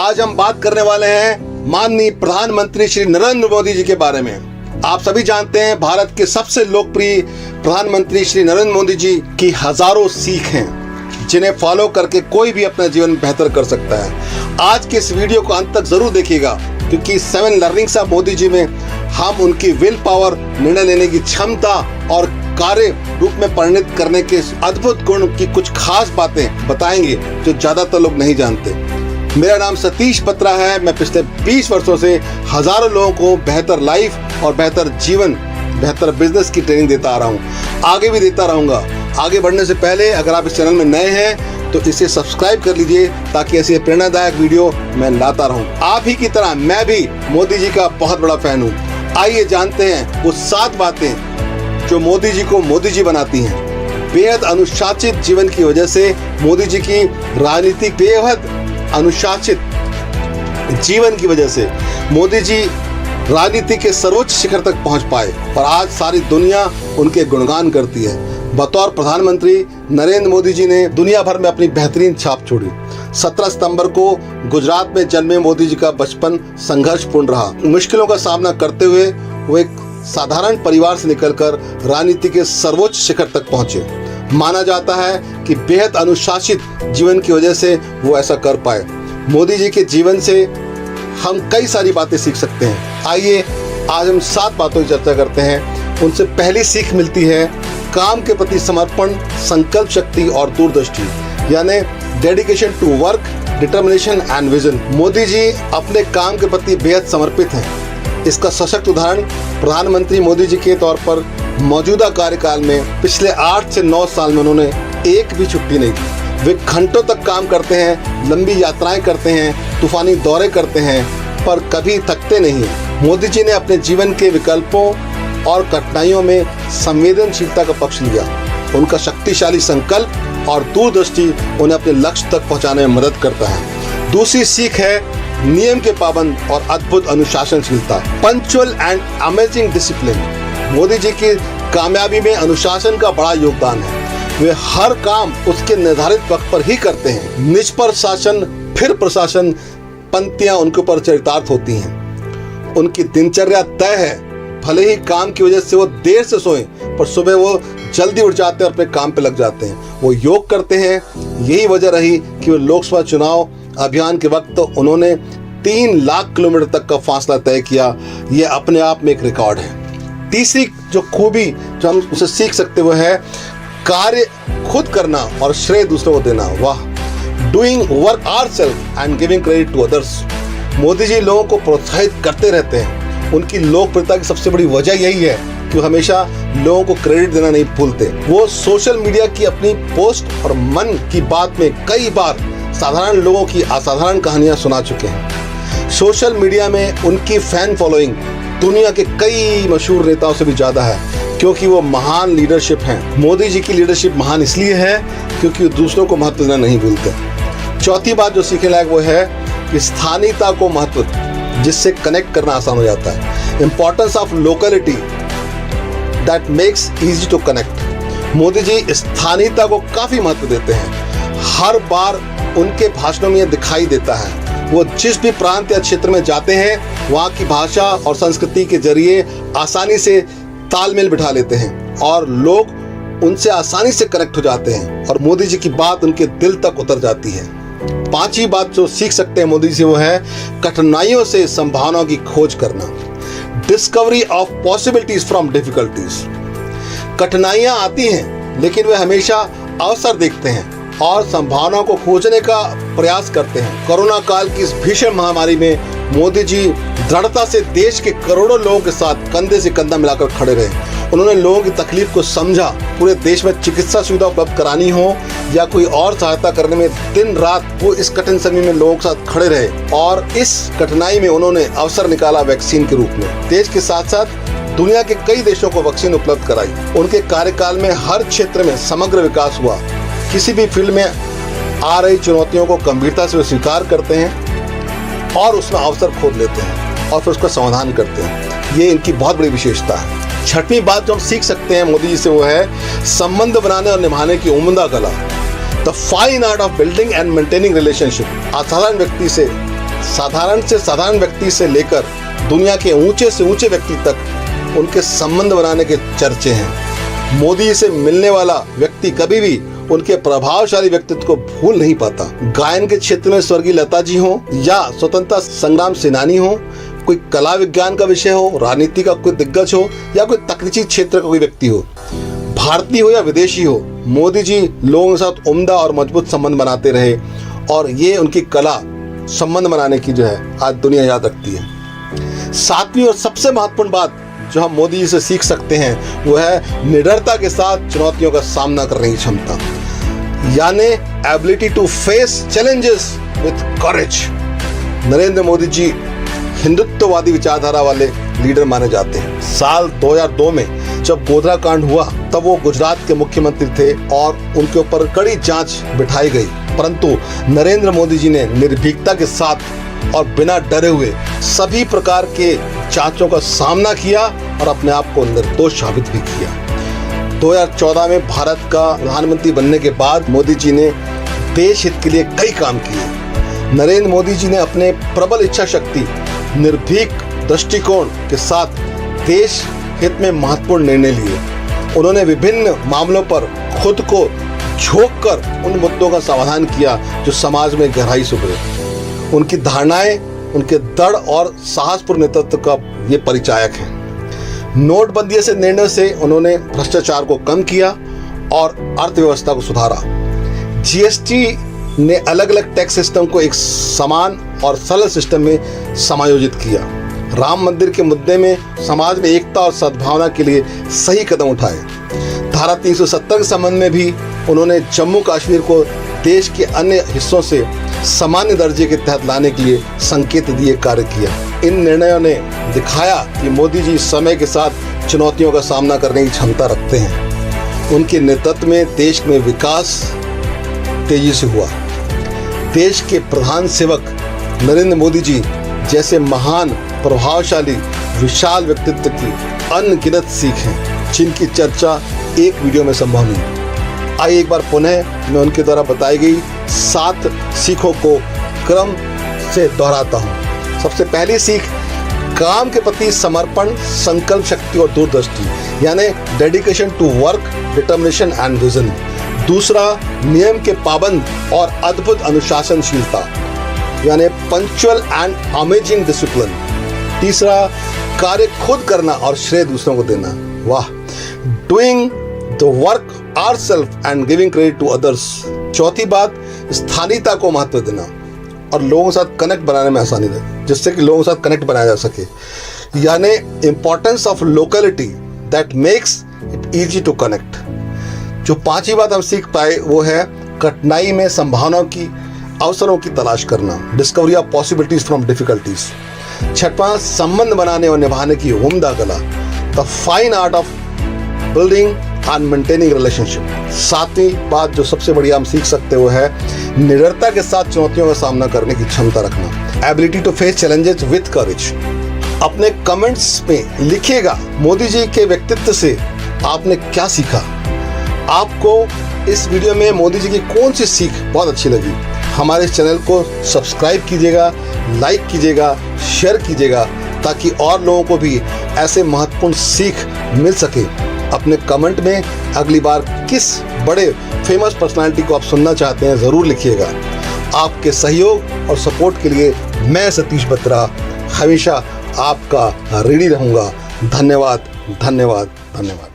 आज हम बात करने वाले हैं माननीय प्रधानमंत्री श्री नरेंद्र मोदी जी के बारे में। आप सभी जानते हैं भारत के सबसे लोकप्रिय प्रधानमंत्री श्री नरेंद्र मोदी जी की हजारों सीख हैं जिन्हें फॉलो करके कोई भी अपना जीवन बेहतर कर सकता है। आज के इस वीडियो को अंत तक जरूर देखिएगा क्योंकि 7 लर्निंग्स ऑफ मोदी जी में हम उनकी विल पावर, निर्णय लेने की क्षमता और कार्य रूप में परिणत करने के अद्भुत गुण की कुछ खास बातें बताएंगे जो ज्यादातर लोग नहीं जानते। मेरा नाम सतीश बत्रा है। मैं पिछले 20 वर्षों से हजारों लोगों को बेहतर लाइफ और बेहतर जीवन, बेहतर बिजनेस की ट्रेनिंग देता आ रहा हूँ, आगे भी देता रहूंगा। आगे बढ़ने से पहले अगर आप इस चैनल में नए हैं तो इसे सब्सक्राइब कर लीजिए ताकि ऐसे प्रेरणादायक वीडियो मैं लाता रहूं। आप ही की तरह मैं भी मोदी जी का बहुत बड़ा फैन हूँ। आइए जानते हैं वो 7 बातें जो मोदी जी को मोदी जी बनाती हैं। बेहद अनुशासित जीवन की वजह से मोदी जी की राजनीतिक बेहद अनुशासित जीवन की वजह से मोदी जी राजनीति के सर्वोच्च शिखर तक पहुंच पाए और आज सारी दुनिया उनके गुणगान करती है। बतौर प्रधानमंत्री नरेंद्र मोदी जी ने दुनिया भर में अपनी बेहतरीन छाप छोड़ी। 17 सितंबर को गुजरात में जन्मे मोदी जी का बचपन संघर्षपूर्ण रहा। मुश्किलों का सामना करते हुए वो एक साधारण परिवार से निकलकर राजनीति के सर्वोच्च शिखर तक पहुंचे। माना जाता है कि बेहद अनुशासित जीवन की वजह से वो ऐसा कर पाए। मोदी जी के जीवन से हम कई सारी बातें सीख सकते हैं। आइए आज हम 7 बातों की चर्चा करते हैं। उनसे पहली सीख मिलती है काम के प्रति समर्पण, संकल्प शक्ति और दूरदृष्टि, यानी dedication to work, determination and vision. Modi ji अपने काम के प्रति बेहद समर्पित हैं। इसका सशक्त उदाहरण प्रधानमंत्री मोदी जी के तौर पर मौजूदा कार्यकाल में पिछले 8 से 9 साल में उन्होंने एक भी छुट्टी नहीं की। वे घंटों तक काम करते हैं, लंबी यात्राएं करते हैं, तूफानी दौरे करते हैं, पर कभी थकते नहीं हैं। मोदी जी ने अपने जीवन के विकल्पों और कठिनाइयों में संवेदनशीलता का पक्ष लिया। उनका शक्तिशाली संकल्प और दूरदृष्टि उन्हें अपने लक्ष्य तक पहुंचाने में मदद करता है। दूसरी सीख है नियम के पाबंद और अद्भुत अनुशासनशीलता, punctual and amazing discipline. Modi ji की कामयाबी में अनुशासन का बड़ा योगदान है। वे हर काम उसके निर्धारित वक्त पर ही करते हैं। निष्पक्ष शासन फिर प्रशासन पंक्तियां उनके ऊपर चरितार्थ होती हैं। उनकी दिनचर्या तय है। भले ही काम की वजह से वो देर से सोएं, पर सुबह वो जल्दी उठ जाते हैं और अपने काम पे लग जाते हैं। वो योग करते हैं। यही वजह रही कि वो लोकसभा चुनाव अभियान के वक्त उन्होंने 3 लाख किलोमीटर तक का फासला तय किया। ये अपने आप में एक रिकॉर्ड है। तीसरी जो खूबी जो हम उसे सीख सकते वो है कार्य खुद करना और श्रेय दूसरों को देना। वाह, doing work ourself and giving credit to others. Modi ji लोगों को प्रोत्साहित करते रहते हैं। उनकी लोकप्रियता की सबसे बड़ी वजह यही है कि वो हमेशा लोगों को क्रेडिट देना नहीं भूलते। वो सोशल मीडिया की अपनी पोस्ट और मन की बात में कई बार साधारण लोगों की असाधारण कहानियां सुना चुके हैं। सोशल मीडिया में उनकी फैन फॉलोइंग दुनिया के कई मशहूर नेताओं से भी ज्यादा है क्योंकि वो महान लीडरशिप हैं। मोदी जी की लीडरशिप महान इसलिए है क्योंकि वो दूसरों को महत्व देना नहीं भूलते। चौथी बात जो सीखने लायक वो है कि स्थानीयता को महत्व, जिससे कनेक्ट करना आसान हो जाता है। Importance of locality that makes easy to connect. Modi ji स्थानीयता को काफी महत्व देते हैं। हर बार उनके भाषणों में यह दिखाई देता है। वो जिस भी प्रांत या क्षेत्र में जाते हैं वहाँ की भाषा और संस्कृति के जरिए आसानी से तालमेल बिठा लेते हैं और लोग उनसे आसानी से कनेक्ट हो जाते हैं और मोदी जी की बात उनके दिल तक उतर जाती है। 5वीं बात जो सीख सकते हैं मोदी जी से वो है कठिनाइयों से संभावनाओं की खोज करना, discovery of possibilities from difficulties. कठिनाइयां आती हैं लेकिन वे हमेशा अवसर देखते हैं और संभावनाओं को खोजने का प्रयास करते हैं। कोरोना काल की इस भीषण महामारी में मोदी जी दृढ़ता से देश के करोड़ों लोगों के साथ कंधे से कंधा मिलाकर खड़े रहे। उन्होंने लोगों की तकलीफ को समझा। पूरे देश में चिकित्सा सुविधा उपलब्ध करानी हो या कोई और सहायता करने में दिन रात वो इस कठिन समय में लोगों के साथ खड़े रहे और इस कठिनाई में उन्होंने अवसर निकाला वैक्सीन के रूप में। देश के साथ साथ दुनिया के कई देशों को वैक्सीन उपलब्ध कराई। उनके कार्यकाल में हर क्षेत्र में समग्र विकास हुआ। किसी भी फील्ड में आ रही चुनौतियों को गंभीरता से स्वीकार करते हैं और उसमें अवसर खोज लेते हैं और फिर उसका समाधान करते हैं। ये इनकी बहुत बड़ी विशेषता है। 6वीं बात जो हम सीख सकते हैं मोदी जी से वो है संबंध बनाने और निभाने की उम्दा कला, the fine art of building and maintaining relationship. असाधारण व्यक्ति से साधारण से साधारण व्यक्ति से लेकर दुनिया के ऊंचे से ऊंचे व्यक्ति तक उनके संबंध बनाने के चर्चे हैं। मोदी से मिलने वाला व्यक्ति कभी भी उनके प्रभावशाली व्यक्तित्व को भूल नहीं पाता। गायन के क्षेत्र में स्वर्गीय लता जी हो या स्वतंत्रता संग्राम सेनानी हो, कोई कला विज्ञान का विषय हो, राजनीति का कोई दिग्गज हो या कोई तकनीकी क्षेत्र का कोई व्यक्ति हो, भारतीय हो या विदेशी हो, मोदी जी लोगों के साथ उम्दा और मजबूत संबंध बनाते रहे और ये उनकी कला संबंध बनाने की जो है आज दुनिया याद रखती है। सातवीं और सबसे महत्वपूर्ण बात जो हम मोदी जी से सीख सकते हैं वो है निडरता के साथ चुनौतियों का सामना करने की क्षमता, यानी ability to face challenges with courage. Narendra Modi ji हिंदुत्ववादी विचारधारा वाले लीडर माने जाते हैं। साल 2002 में जब गोधरा कांड हुआ तब वो गुजरात के मुख्यमंत्री थे और उनके ऊपर कड़ी जांच बिठाई गई, परंतु नरेंद्र मोदी जी ने निर्भीकता के साथ और बिना डरे हुए सभी प्रकार के जांचों का सामना किया और अपने आप को निर्दोष साबित भी किया। 2014 में भारत का प्रधानमंत्री बनने के बाद मोदी जी ने देश हित के लिए कई काम किए। नरेंद्र मोदी जी ने अपने प्रबल इच्छा शक्ति, निर्भीक दृष्टिकोण के साथ देश हित में महत्वपूर्ण निर्णय लिए। उन्होंने विभिन्न मामलों पर खुद को झोंक कर उन मुद्दों का समाधान किया जो समाज में गहराई से उभरे। उनकी धारणाएं उनके दृढ़ और साहसपूर्ण नेतृत्व का ये परिचायक है। नोटबंदी से निर्णय से उन्होंने भ्रष्टाचार को कम किया और अर्थव्यवस्था को सुधारा। जीएसटी ने अलग अलग टैक्स सिस्टम को एक समान और सरल सिस्टम में समायोजित किया। राम मंदिर के मुद्दे में समाज में एकता और सद्भावना के लिए सही कदम उठाए। धारा 370 के संबंध में भी उन्होंने जम्मू कश्मीर को देश के अन्य हिस्सों से सामान्य दर्जे के तहत लाने के लिए संकेत दिए कार्य किया। इन निर्णयों ने दिखाया कि मोदी जी समय के साथ चुनौतियों का सामना करने की क्षमता रखते हैं। उनके नेतृत्व में देश में विकास तेजी से हुआ। देश के प्रधान सेवक नरेंद्र मोदी जी जैसे महान, प्रभावशाली, विशाल व्यक्तित्व की अनगिनत सीख हैं जिनकी चर्चा एक वीडियो में संभव नहीं। आइए एक बार पुनः मैं उनके द्वारा बताई गई 7 सीखों को क्रम से दोहराता हूँ। सबसे पहली सीख, काम के प्रति समर्पण, संकल्प शक्ति और दूरदृष्टि, यानी dedication to work, determination and vision. दूसरा, नियम के पाबंद और अद्भुत अनुशासनशीलता, यानी पंक्चुअल एंड अमेजिंग डिसिप्लिन। तीसरा, कार्य खुद करना और श्रेय दूसरों को देना। वाह, doing the work ourselves and giving credit to others। चौथी बात, स्थानीयता को महत्व देना और लोगों के साथ कनेक्ट बनाने में आसानी दे, जिससे कि लोगों के साथ कनेक्ट बनाया जा सके, यानी importance of locality that makes it easy to connect. जो पांचवी बात हम सीख पाए वो है कठिनाई में संभावनाओं की, अवसरों की तलाश करना, discovery of possibilities from difficulties. छठवां, संबंध बनाने और निभाने की उम्दा कला, the fine art of building and maintaining relationship. सातवीं बात जो सबसे बड़ी हम सीख सकते वो है निडरता के साथ चुनौतियों का सामना करने की क्षमता रखना, ability to face challenges with courage. अपने कमेंट्स में लिखिएगा मोदी जी के व्यक्तित्व से आपने क्या सीखा। आपको इस वीडियो में मोदी जी की कौन सी सीख बहुत अच्छी लगी। हमारे चैनल को सब्सक्राइब कीजिएगा, लाइक कीजिएगा, शेयर कीजिएगा ताकि और लोगों को भी ऐसे महत्वपूर्ण सीख मिल सके। अपने कमेंट में अगली बार किस बड़े फेमस पर्सनालिटी को आप सुनना चाहते हैं ज़रूर लिखिएगा। आपके सहयोग और सपोर्ट के लिए मैं सतीश बत्रा हमेशा आपका ऋणी रहूँगा। धन्यवाद, धन्यवाद, धन्यवाद।